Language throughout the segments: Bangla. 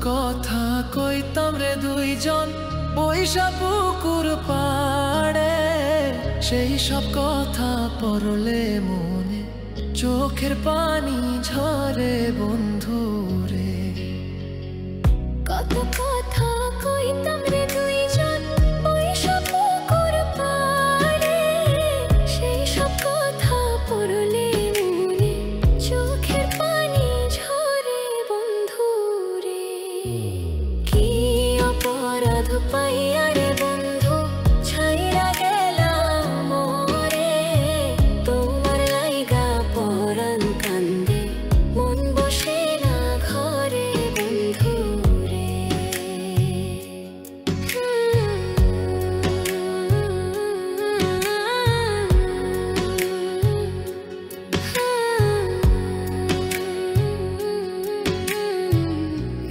কথা কইতাম রে দুইজন বৈশা পুকুর পাড়ে, সেই সব কথা পড়লে মনে চোখের পানি ঝরে বন্ধু রে। কত কথা কইতাম রে দুইজন বৈশা পুকুর পাড়ে, সেই সব কথা পড়লে মনে চোখের পানি ঝরে বন্ধু রে। কি অপরাধ পাইয়া রে বন্ধু ছাইরা গেলাম মোরে, তোমার লাইগা পরাণ কান্দে মন বসে না ঘরে বন্ধু রে।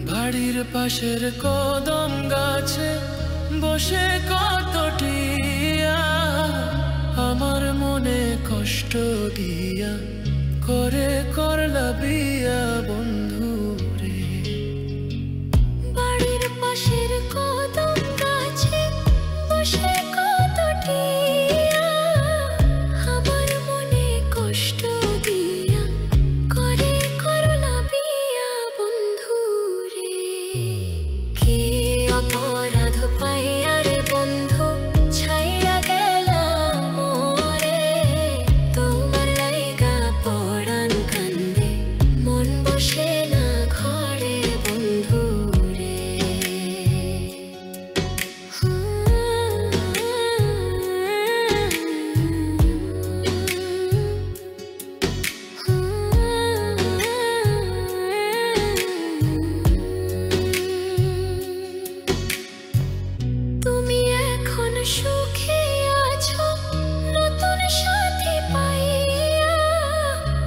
বাড়ির পাশের কদম গাছে বসে কত টিয়া, আমার মনে কষ্ট দিয়া করে করলা বিয়া বন্ধু রে। বাড়ির পাশের কদম গাছে বসে কত টিয়া, আমার মনে কষ্ট দিয়া করে করলা বিয়া বন্ধু রে। কি অপরাধ পাইয়া রে বন্ধু ছাইরা গেলাম মোরে, তোমার লাইগা পরাণ কান্দে মন বসে না ঘরে বন্ধু রে। তুমি এখন সুখে আছো নতুন সাথী পাইয়া,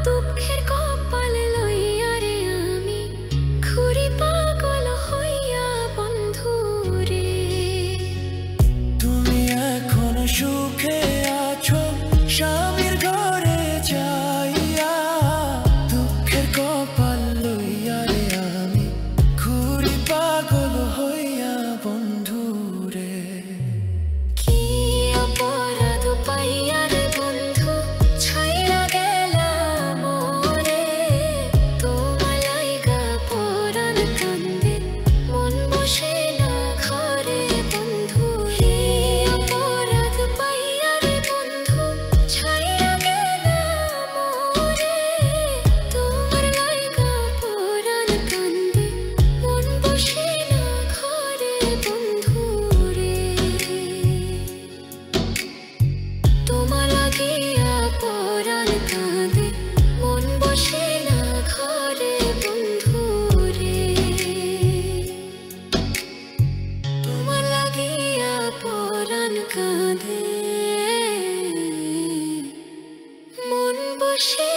দুঃখের কপাল লইয়া রে আমি ঘুরি পাগল হইয়া বন্ধু রে। তুমি এখন সুখে আছো স্বামীর ঘরে যাইয়া, দুঃখের কপাল লইয়া রে আমি ঘুরি পাগল হইয়া বন্ধু রে। কি অপরাধ পাইয়া রে বন্ধু ছাইরা গেলাম মোরে, তোমার লাইগা পরাণ কান্দে মন বসে না ঘরে বন্ধু রে। অপরাধ পাইয়া রে বন্ধু ছাইরা গেলাম মোরে, তোমার লাইগা পরাণ কান্দে মন বসে না ঘরে বন্ধু রে। তোমার লাগিয়া পরাণ কাঁদে মন বসে না ঘরে বন্ধু রে। তোমার লাগিয়া পরাণ কাঁদে মন বসে